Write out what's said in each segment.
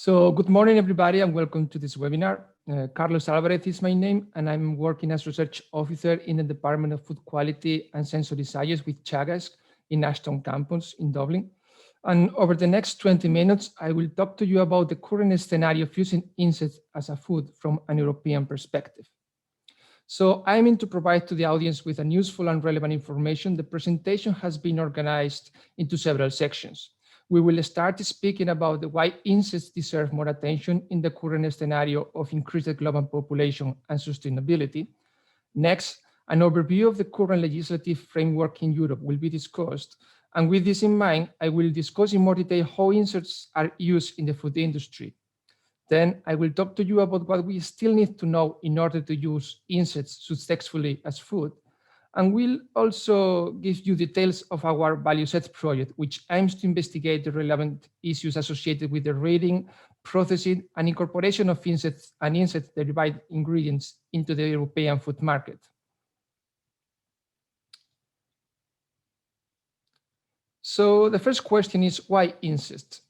So good morning, everybody, and welcome to this webinar. Carlos Alvarez is my name, and I'm working as research officer in the Department of Food Quality and Sensory Science with Teagasc in Ashton campus in Dublin. And over the next 20 minutes, I will talk to you about the current scenario of using insects as a food from an European perspective. So I mean to provide to the audience with an useful and relevant information. The presentation has been organized into several sections. We will start speaking about why insects deserve more attention in the current scenario of increased global population and sustainability. Next, an overview of the current legislative framework in Europe will be discussed. And with this in mind, I will discuss in more detail how insects are used in the food industry. Then I will talk to you about what we still need to know in order to use insects successfully as food. And we'll also give you details of our ValuSect project, which aims to investigate the relevant issues associated with the reading, processing, and incorporation of insects and insect-derived ingredients into the European food market. So the first question is, why insects?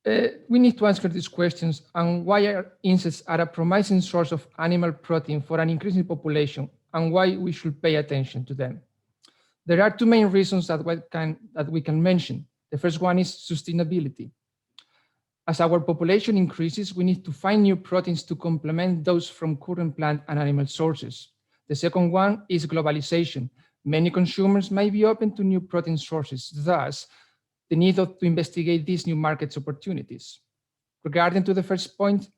We need to answer these questions and why insects are a promising source of animal protein for an increasing population and why we should pay attention to them. There are two main reasons that we can mention. The first one is sustainability. As our population increases, we need to find new proteins to complement those from current plant and animal sources. The second one is globalization. Many consumers may be open to new protein sources, thus the need to investigate these new markets opportunities. Regarding to the first point,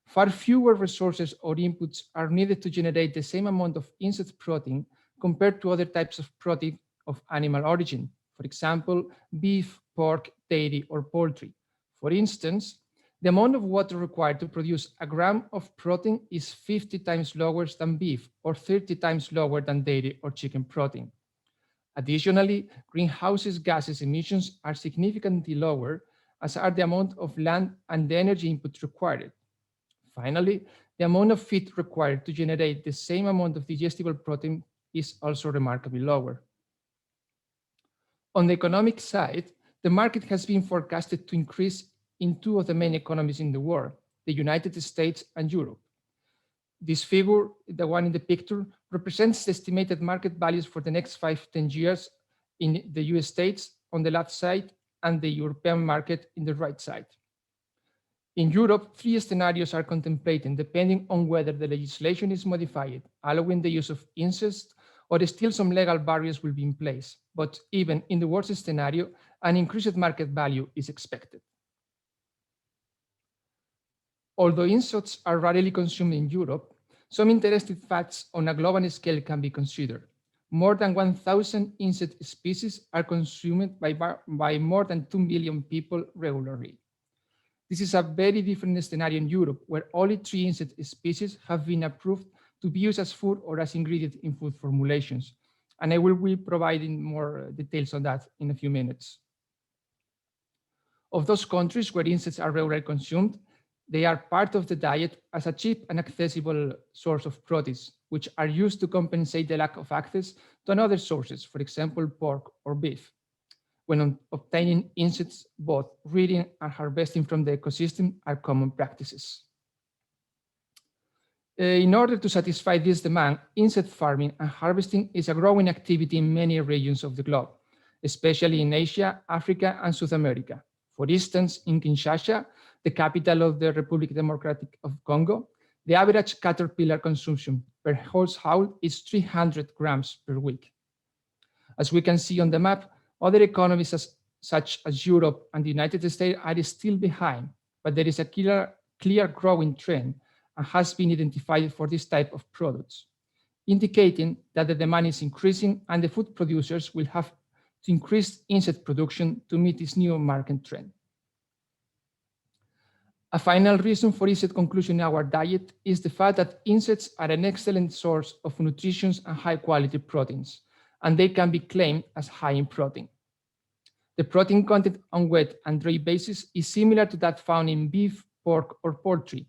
far fewer resources or inputs are needed to generate the same amount of insect protein compared to other types of protein of animal origin. For example, beef, pork, dairy, or poultry. For instance, the amount of water required to produce a gram of protein is 50 times lower than beef or 30 times lower than dairy or chicken protein. Additionally, greenhouse gases emissions are significantly lower, as are the amount of land and the energy input required. Finally, the amount of feed required to generate the same amount of digestible protein is also remarkably lower. On the economic side, the market has been forecasted to increase in two of the main economies in the world, the United States and Europe. This figure, the one in the picture, represents the estimated market values for the next 5-10 years in the US States on the left side and the European market in the right side. In Europe, three scenarios are contemplated depending on whether the legislation is modified, allowing the use of insects, or still some legal barriers will be in place. But even in the worst scenario, an increased market value is expected. Although insects are rarely consumed in Europe, some interesting facts on a global scale can be considered. More than 1,000 insect species are consumed by more than 2 million people regularly. This is a very different scenario in Europe, where only 3 insect species have been approved to be used as food or as ingredient in food formulations. And I will be providing more details on that in a few minutes. Of those countries where insects are regularly consumed, they are part of the diet as a cheap and accessible source of proteins, which are used to compensate the lack of access to other sources, for example, pork or beef. When obtaining insects, both reading and harvesting from the ecosystem are common practices. In order to satisfy this demand, insect farming and harvesting is a growing activity in many regions of the globe, especially in Asia, Africa, and South America. For instance, in Kinshasa, the capital of the Republic Democratic of Congo, the average caterpillar consumption per household is 300 grams per week. As we can see on the map, other economies such as Europe and the United States are still behind, but there is a clear growing trend and has been identified for this type of products, indicating that the demand is increasing and the food producers will have to increase insect production to meet this new market trend. A final reason for insect inclusion in our diet is the fact that insects are an excellent source of nutritious and high-quality proteins, and they can be claimed as high in protein. The protein content on wet and dry basis is similar to that found in beef, pork, or poultry,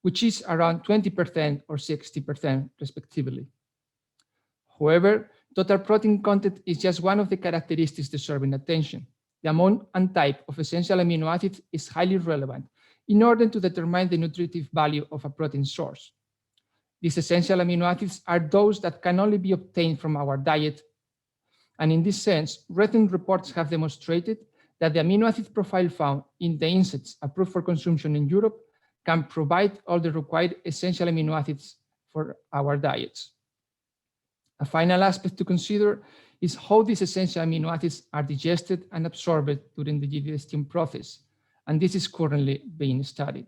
which is around 20% or 60% respectively. However, total protein content is just one of the characteristics deserving attention. the amount and type of essential amino acids is highly relevant in order to determine the nutritive value of a protein source. These essential amino acids are those that can only be obtained from our diet. And in this sense, recent reports have demonstrated that the amino acid profile found in the insects approved for consumption in Europe can provide all the required essential amino acids for our diets. A final aspect to consider is how these essential amino acids are digested and absorbed during the digestion process, and this is currently being studied.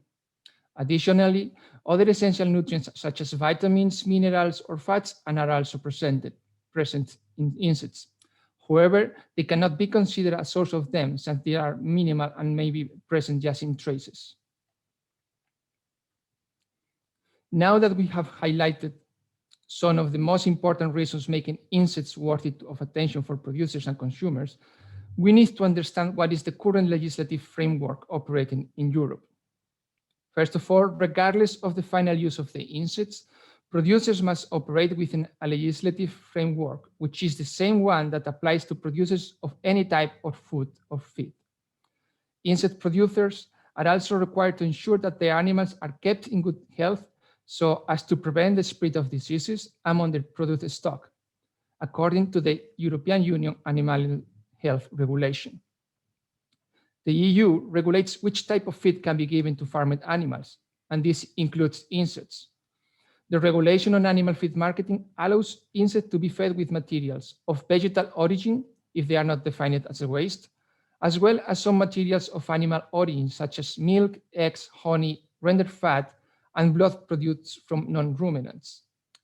Additionally, other essential nutrients such as vitamins, minerals, or fats are also present in insects. However, they cannot be considered a source of them since they are minimal and may be present just in traces. Now that we have highlighted some of the most important reasons making insects worthy of attention for producers and consumers, we need to understand what is the current legislative framework operating in Europe. First of all, regardless of the final use of the insects, producers must operate within a legislative framework, which is the same one that applies to producers of any type of food or feed. Insect producers are also required to ensure that their animals are kept in good health so as to prevent the spread of diseases among the produced stock, according to the European Union Animal Health Regulation. The EU regulates which type of feed can be given to farmed animals, and this includes insects. The regulation on animal feed marketing allows insects to be fed with materials of vegetal origin if they are not defined as a waste, as well as some materials of animal origin such as milk, eggs, honey, rendered fat, and blood produced from non-ruminants.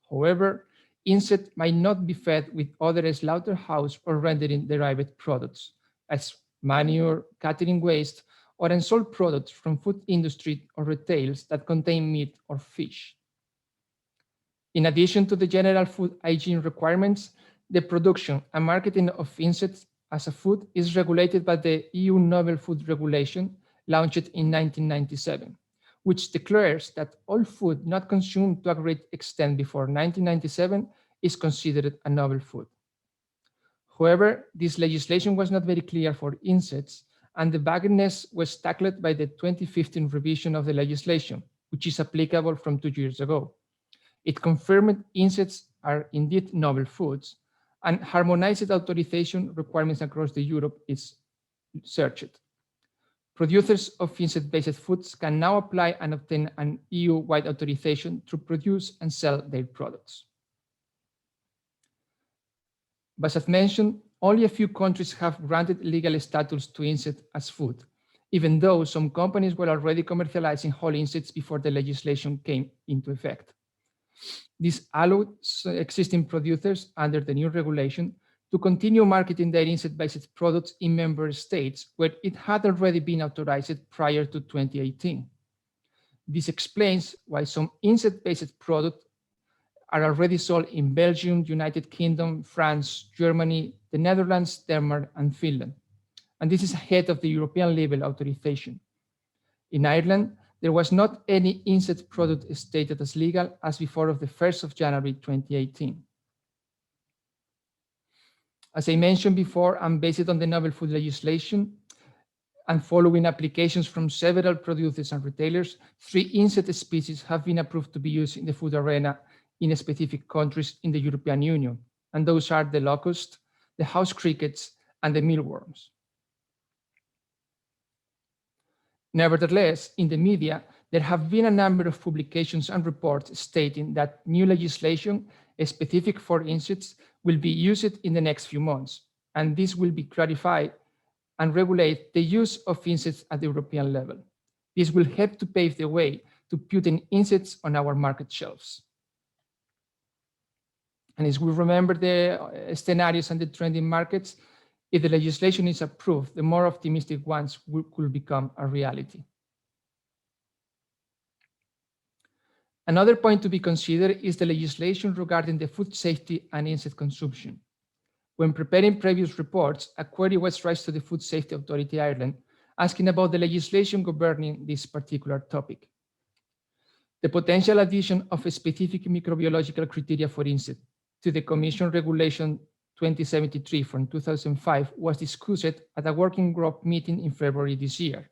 However, insects might not be fed with other slaughterhouse or rendering derived products, as manure, catering waste, or unsold products from food industry or retails that contain meat or fish. In addition to the general food hygiene requirements, the production and marketing of insects as a food is regulated by the EU Novel Food Regulation, launched in 1997, which declares that all food not consumed to a great extent before 1997 is considered a novel food. However, this legislation was not very clear for insects, and the vagueness was tackled by the 2015 revision of the legislation, which is applicable from 2 years ago. It confirmed insects are indeed novel foods, and harmonized authorization requirements across Europe is searched. Producers of insect-based foods can now apply and obtain an EU-wide authorization to produce and sell their products. But as mentioned, only a few countries have granted legal status to insects as food, even though some companies were already commercializing whole insects before the legislation came into effect. This allows existing producers under the new regulation to continue marketing their insect-based products in member states where it had already been authorized prior to 2018. This explains why some insect-based products are already sold in Belgium, United Kingdom, France, Germany, the Netherlands, Denmark, and Finland. And this is ahead of the European level authorization. In Ireland, there was not any insect product stated as legal as before of the 1st of January 2018. As I mentioned before, and based on the novel food legislation and following applications from several producers and retailers, 3 insect species have been approved to be used in the food arena in specific countries in the European Union, and those are the locust, the house crickets, and the mealworms. Nevertheless, in the media, there have been a number of publications and reports stating that new legislation specific for insects will be used in the next few months, and this will be clarified and regulate the use of insects at the European level. This will help to pave the way to putting insects on our market shelves. And as we remember the scenarios and the trending markets, if the legislation is approved, the more optimistic ones could become a reality. Another point to be considered is the legislation regarding the food safety and insect consumption. When preparing previous reports, a query was raised to the Food Safety Authority Ireland, asking about the legislation governing this particular topic. The potential addition of a specific microbiological criteria for insects to the Commission Regulation 2073 from 2005 was discussed at a working group meeting in February this year.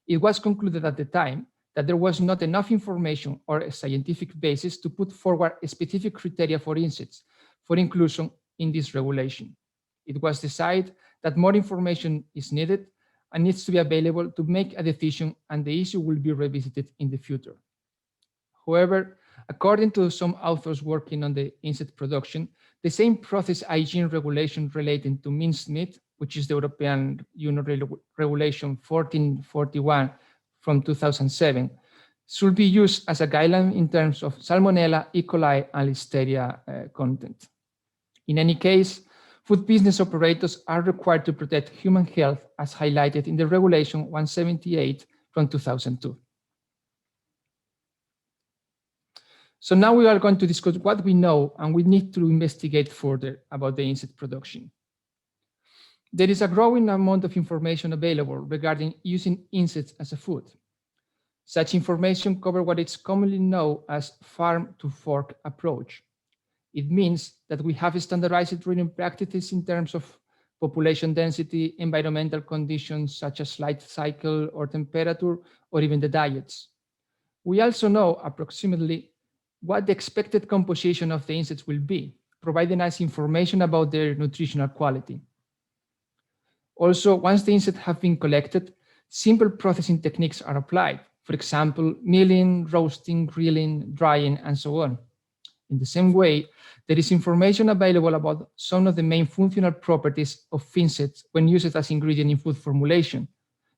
It was concluded at the time that there was not enough information or a scientific basis to put forward a specific criteria for insects for inclusion in this regulation. It was decided that more information is needed and needs to be available to make a decision, and the issue will be revisited in the future. However, according to some authors working on the insect production, the same process hygiene regulation relating to minced meat, which is the European Union Regulation 1441 from 2007, should be used as a guideline in terms of Salmonella, E. coli, and Listeria content. In any case, food business operators are required to protect human health as highlighted in the Regulation 178 from 2002. So now we are going to discuss what we know and we need to investigate further about the insect production. There is a growing amount of information available regarding using insects as a food. Such information covers what is commonly known as farm-to-fork approach. It means that we have standardized breeding practices in terms of population density, environmental conditions such as light cycle or temperature, or even the diets. We also know approximately what the expected composition of the insects will be, providing us information about their nutritional quality. Also, once the insects have been collected, simple processing techniques are applied. For example, milling, roasting, grilling, drying, and so on. In the same way, there is information available about some of the main functional properties of insects when used as ingredient in food formulation.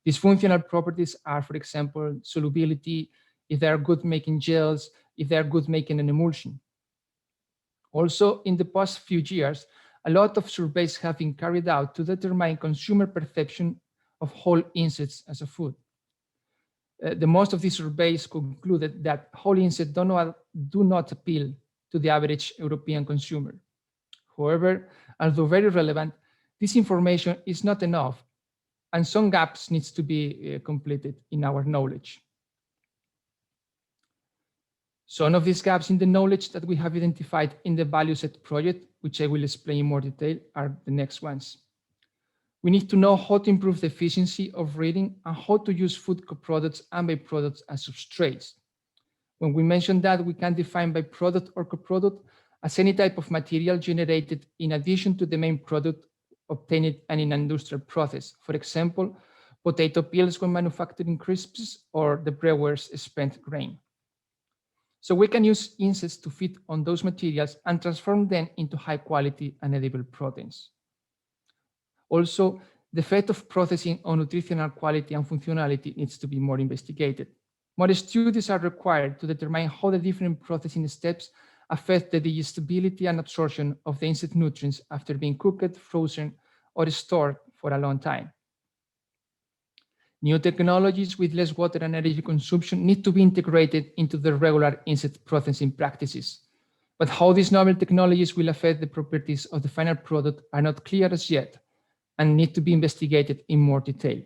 These functional properties are, for example, solubility, if they are good making gels, if they are good making an emulsion. Also, in the past few years, a lot of surveys have been carried out to determine consumer perception of whole insects as a food. The most of these surveys concluded that whole insects do not appeal to the average European consumer. However, although very relevant, this information is not enough, and some gaps need to be completed in our knowledge. Some of these gaps in the knowledge that we have identified in the ValuSect project, which I will explain in more detail, are the next ones. We need to know how to improve the efficiency of breeding and how to use food co-products and byproducts as substrates. When we mention that, we can define byproduct or co-product as any type of material generated in addition to the main product obtained in an industrial process. For example, potato peels when manufacturing crisps or the brewer's spent grain. So we can use insects to feed on those materials and transform them into high quality and edible proteins. Also, the effect of processing on nutritional quality and functionality needs to be more investigated. More studies are required to determine how the different processing steps affect the digestibility and absorption of the insect nutrients after being cooked, frozen, or stored for a long time. New technologies with less water and energy consumption need to be integrated into the regular insect processing practices. But how these novel technologies will affect the properties of the final product are not clear as yet and need to be investigated in more detail.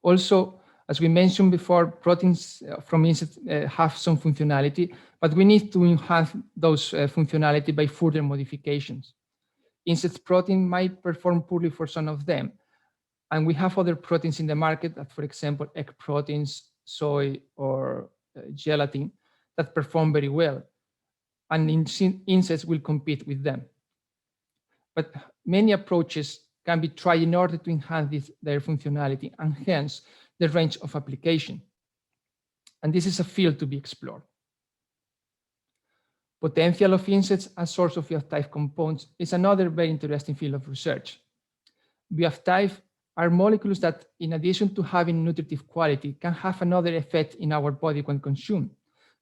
Also, as we mentioned before, proteins from insects have some functionality, but we need to enhance those functionality by further modifications. Insect protein might perform poorly for some of them, and we have other proteins in the market that, for example, egg proteins, soy, or gelatin that perform very well, and insects will compete with them. But many approaches can be tried in order to enhance their functionality and hence the range of application. And this is a field to be explored. Potential of insects as source of bioactive compounds is another very interesting field of research. Bioactive are molecules that, in addition to having nutritive quality, can have another effect in our body when consumed.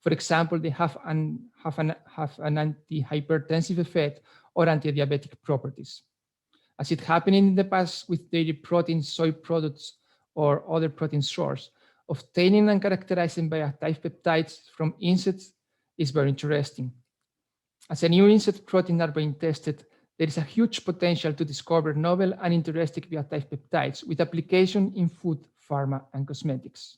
For example, they have an anti-hypertensive effect or anti-diabetic properties. As it happened in the past with dairy proteins, soy products, or other protein source, obtaining and characterizing bioactive peptides from insects is very interesting. As a new insect protein are being tested, there is a huge potential to discover novel and interesting bioactive peptides with application in food, pharma, and cosmetics.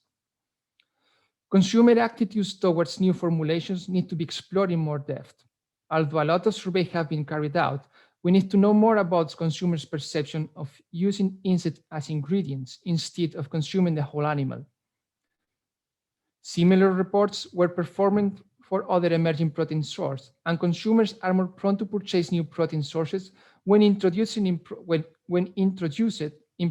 Consumer attitudes towards new formulations need to be explored in more depth. Although a lot of surveys have been carried out, we need to know more about consumers' perception of using insects as ingredients instead of consuming the whole animal. Similar reports were performed for other emerging protein sources, and consumers are more prone to purchase new protein sources when introduced in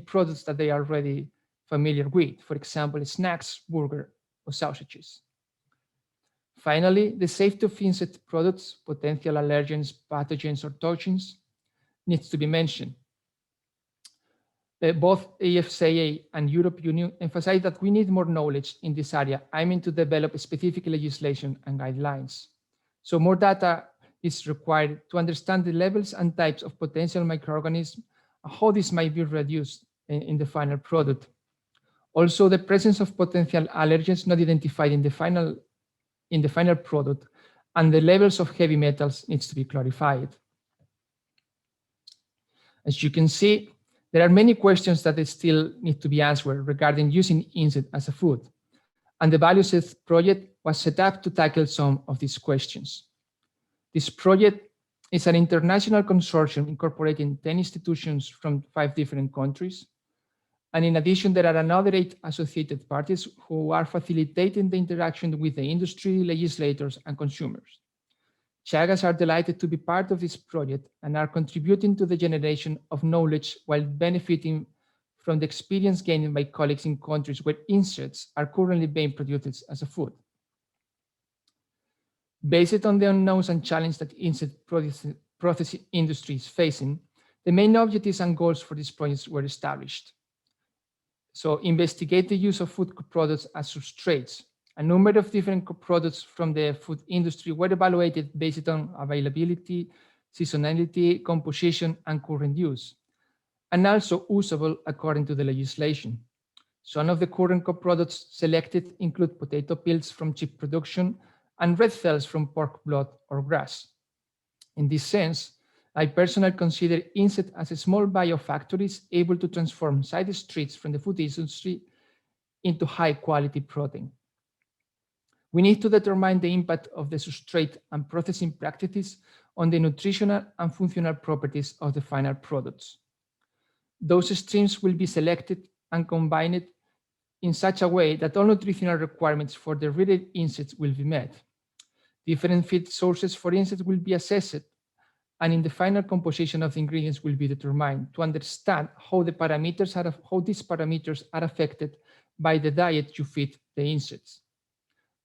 products that they are already familiar with, for example, snacks, burger, or sausages. Finally, the safety of insect products, potential allergens, pathogens, or toxins needs to be mentioned. Both AFSA and European Union emphasize that we need more knowledge in this area, aiming to develop specific legislation and guidelines. So more data is required to understand the levels and types of potential microorganisms, how this might be reduced in the final product. Also, the presence of potential allergens not identified in the final product and the levels of heavy metals needs to be clarified. As you can see, there are many questions that still need to be answered regarding using insect as a food, and the ValuSect project was set up to tackle some of these questions. This project is an international consortium incorporating 10 institutions from 5 different countries. And in addition, there are another 8 associated parties who are facilitating the interaction with the industry, legislators, and consumers. Teagasc are delighted to be part of this project and are contributing to the generation of knowledge while benefiting from the experience gained by colleagues in countries where insects are currently being produced as a food. Based on the unknowns and challenges that insect processing industry is facing, the main objectives and goals for this project were established. So investigate the use of food products as substrates. A number of different products from the food industry were evaluated based on availability, seasonality, composition, and current use, and also usable according to the legislation. Some of the current co-products selected include potato peels from sheep production and red cells from pork blood or grass. In this sense, I personally consider insects as a small biofactories able to transform side streets from the food industry into high-quality protein. We need to determine the impact of the substrate and processing practices on the nutritional and functional properties of the final products. Those streams will be selected and combined in such a way that all nutritional requirements for the reared insects will be met. Different feed sources for insects will be assessed, and in the final composition of the ingredients will be determined to understand how these parameters are affected by the diet you feed the insects.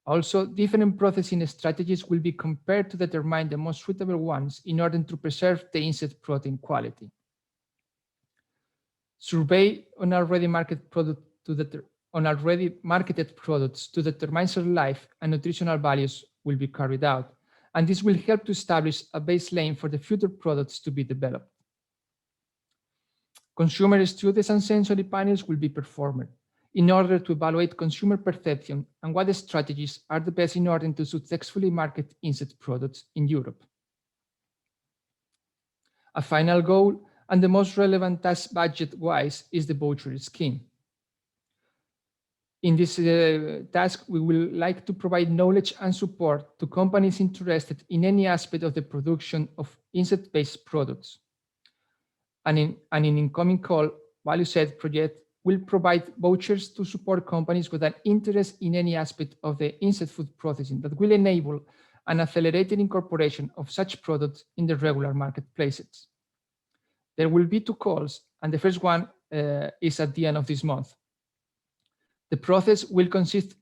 Also, different processing strategies will be compared to determine the most suitable ones in order to preserve the insect protein quality. Survey on already marketed products to determine shelf life and nutritional values will be carried out, and this will help to establish a baseline for the future products to be developed. Consumer studies and sensory panels will be performed in order to evaluate consumer perception and what strategies are the best in order to successfully market insect products in Europe. A final goal, and the most relevant task budget-wise, is the voucher scheme. In this task, we will like to provide knowledge and support to companies interested in any aspect of the production of insect-based products. And in an incoming call, ValuSect project will provide vouchers to support companies with an interest in any aspect of the insect food processing that will enable an accelerated incorporation of such products in the regular marketplaces. There will be 2 calls, and the first one is at the end of this month. The process will consist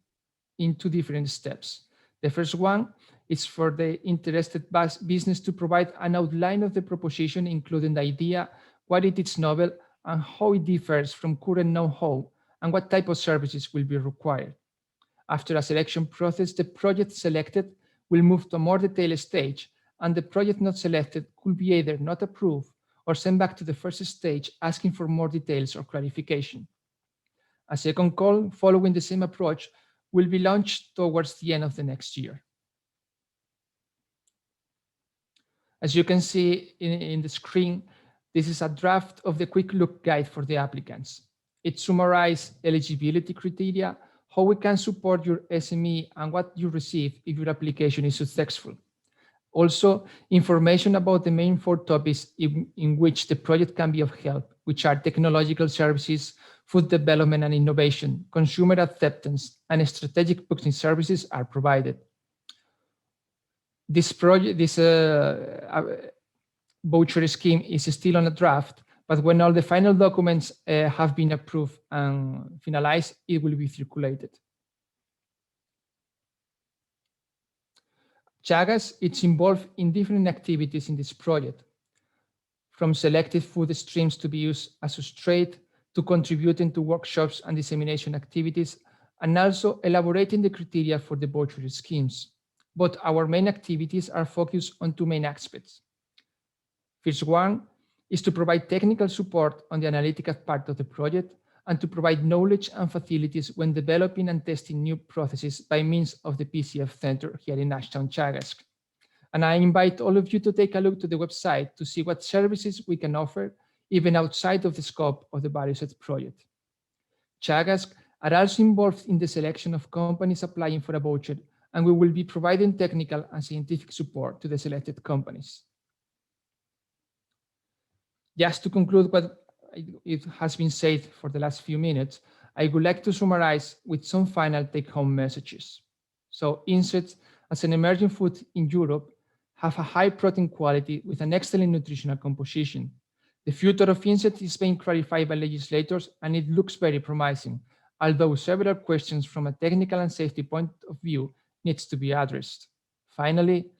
in 2 different steps. The first one is for the interested business to provide an outline of the proposition, including the idea, what it is novel, and how it differs from current know-how, and what type of services will be required. After a selection process, the project selected will move to a more detailed stage, and the project not selected could be either not approved or sent back to the first stage asking for more details or clarification. A second call following the same approach will be launched towards the end of the next year. As you can see in the screen, this is a draft of the quick look guide for the applicants. It summarizes eligibility criteria, how we can support your SME, and what you receive if your application is successful. Also, information about the main 4 topics in which the project can be of help, which are technological services, food development and innovation, consumer acceptance, and strategic purchasing services are provided. This voucher scheme is still on a draft, but when all the final documents have been approved and finalized, it will be circulated. Teagasc is involved in different activities in this project, from selected food streams to be used as substrate, to contributing to workshops and dissemination activities, and also elaborating the criteria for the voucher schemes. But our main activities are focused on 2 main aspects. First one is to provide technical support on the analytical part of the project and to provide knowledge and facilities when developing and testing new processes by means of the PCF Center here in Ashtown, Teagasc. And I invite all of you to take a look to the website to see what services we can offer, even outside of the scope of the ValuSect project. Teagasc are also involved in the selection of companies applying for a voucher, and we will be providing technical and scientific support to the selected companies. Just to conclude what it has been said for the last few minutes, I would like to summarize with some final take-home messages. So insects, as an emerging food in Europe, have a high protein quality with an excellent nutritional composition. The future of insects is being clarified by legislators, and it looks very promising, although several questions from a technical and safety point of view needs to be addressed. Finally,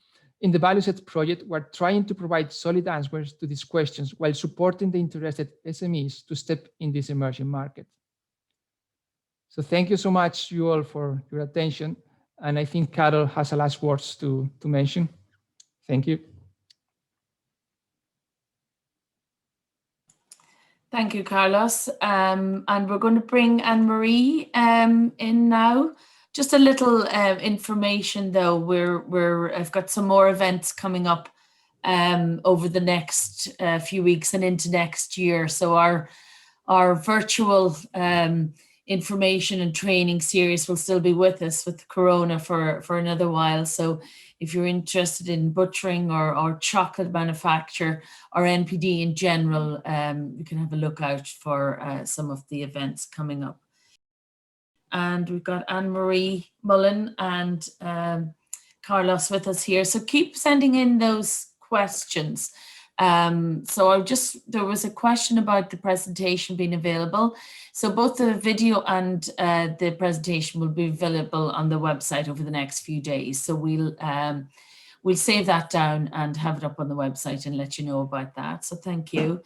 in the ValuSect project, we're trying to provide solid answers to these questions while supporting the interested SMEs to step in this emerging market. So thank you so much, you all, for your attention. And I think Carol has a last words to mention. Thank you. Thank you, Carlos. And we're going to bring Anne-Marie in now. Just a little information, though. I've got some more events coming up over the next few weeks and into next year. So our virtual information and training series will still be with us with Corona for another while. So if you're interested in butchering or chocolate manufacture or NPD in general, you can have a look out for some of the events coming up. And we've got Anne-Marie Mullen and Carlos with us here. So keep sending in those questions. So there was a question about the presentation being available. So both the video and the presentation will be available on the website over the next few days. So we'll save that down and have it up on the website and let you know about that. So thank you.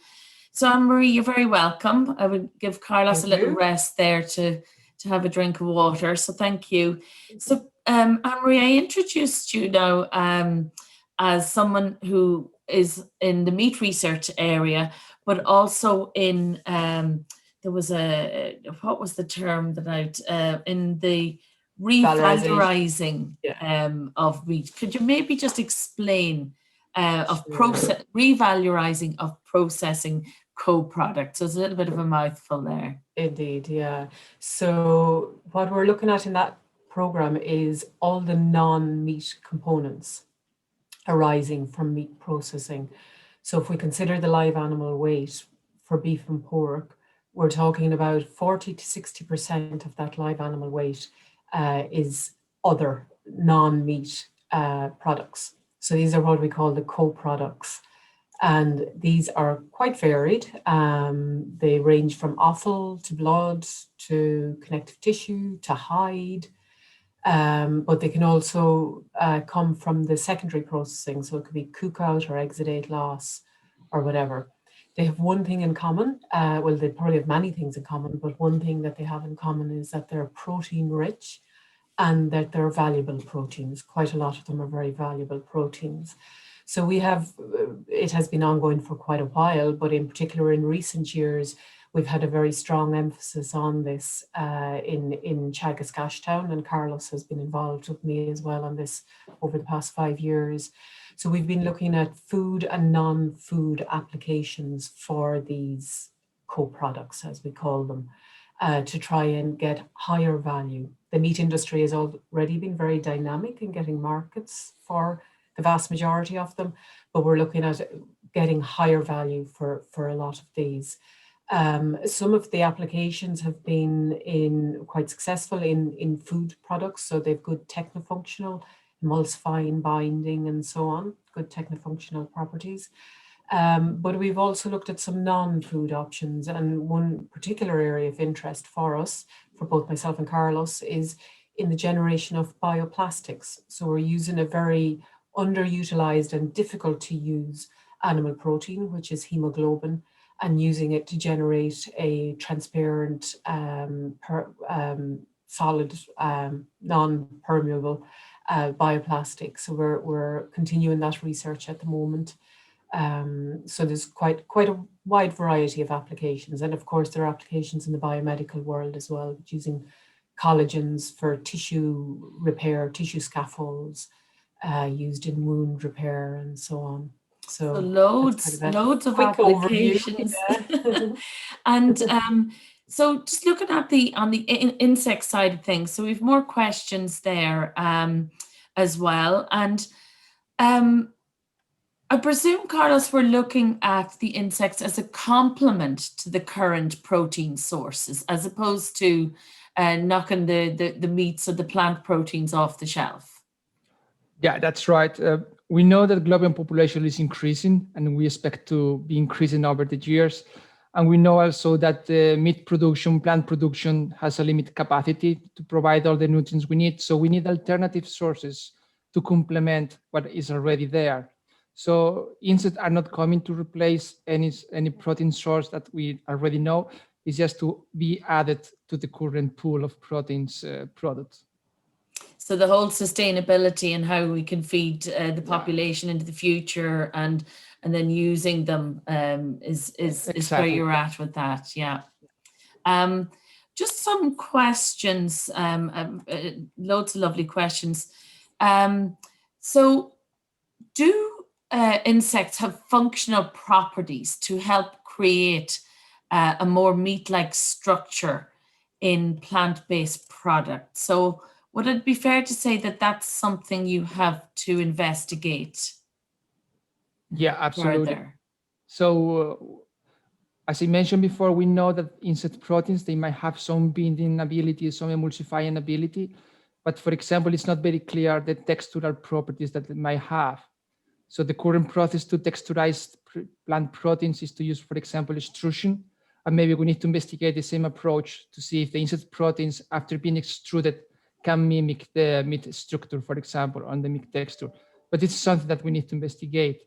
So Anne-Marie, you're very welcome. I would give Carlos a little rest there to have a drink of water. So thank you. So Anne-Marie, I introduced you now as someone who is in the meat research area, but also in, there was what was the term that in the revalorizing of meat. Could you maybe just explain revalorizing of processing co-products? So it's a little bit of a mouthful there. Indeed, yeah. So what we're looking at in that program is all the non-meat components arising from meat processing. So if we consider the live animal weight for beef and pork, we're talking about 40 to 60% of that live animal weight is other non-meat products. So these are what we call the co-products. And these are quite varied. They range from offal to blood to connective tissue to hide, but they can also come from the secondary processing. So it could be cookout or exudate loss or whatever. They have one thing in common. Well, they probably have many things in common, but one thing that they have in common is that they're protein rich and that they're valuable proteins. Quite a lot of them are very valuable proteins. So we have, it has been ongoing for quite a while, but in particular in recent years, we've had a very strong emphasis on this in Teagasc Ashtown, and Carlos has been involved with me as well on this over the past 5 years. So we've been looking at food and non-food applications for these co-products, as we call them, to try and get higher value. The meat industry has already been very dynamic in getting markets for the vast majority of them, but we're looking at getting higher value for a lot of these. Some of the applications have been quite successful in food products, so they've good technofunctional, emulsifying, binding, and so on, good technofunctional properties. But we've also looked at some non-food options, and one particular area of interest for us, for both myself and Carlos, is in the generation of bioplastics. So we're using a very underutilized and difficult to use animal protein, which is hemoglobin, and using it to generate a transparent, solid, non-permeable bioplastic. So we're continuing that research at the moment. So there's quite a wide variety of applications, and of course there are applications in the biomedical world as well, using collagens for tissue repair, tissue scaffolds, used in wound repair, and so on. So loads of applications. Yeah. And so just looking at on the insect side of things, so we've more questions there as well. And I presume, Carlos, we're looking at the insects as a complement to the current protein sources, as opposed to knocking the meats or the plant proteins off the shelf. Yeah, that's right. We know that global population is increasing, and we expect to be increasing over the years. And we know also that meat production, plant production has a limited capacity to provide all the nutrients we need. So we need alternative sources to complement what is already there. So insects are not coming to replace any protein source that we already know. It's just to be added to the current pool of proteins products. So the whole sustainability and how we can feed the population into the future, and then using them is Exactly where you're at with that. Yeah. Just some questions. Loads of lovely questions. So do insects have functional properties to help create a more meat-like structure in plant-based products? So would it be fair to say that that's something you have to investigate? Yeah, absolutely. Further? So as I mentioned before, we know that insect proteins, they might have some binding ability, some emulsifying ability. But for example, it's not very clear the textural properties that it might have. So the current process to texturize plant proteins is to use, for example, extrusion. And maybe we need to investigate the same approach to see if the insect proteins, after being extruded, can mimic the meat structure, for example, on the meat texture. But it's something that we need to investigate.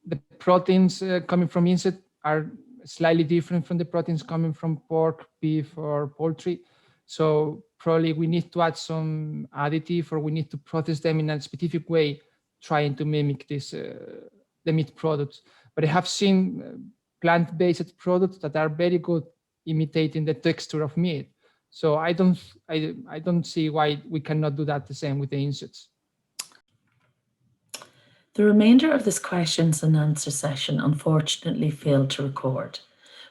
The proteins coming from insect are slightly different from the proteins coming from pork, beef, or poultry. So probably we need to add some additive, or we need to process them in a specific way, trying to mimic this the meat products. But I have seen plant-based products that are very good imitating the texture of meat. So I don't see why we cannot do that the same with the insects. The remainder of this questions and answer session unfortunately failed to record.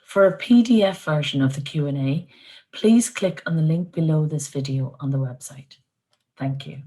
For a PDF version of the Q&A, please click on the link below this video on the website. Thank you.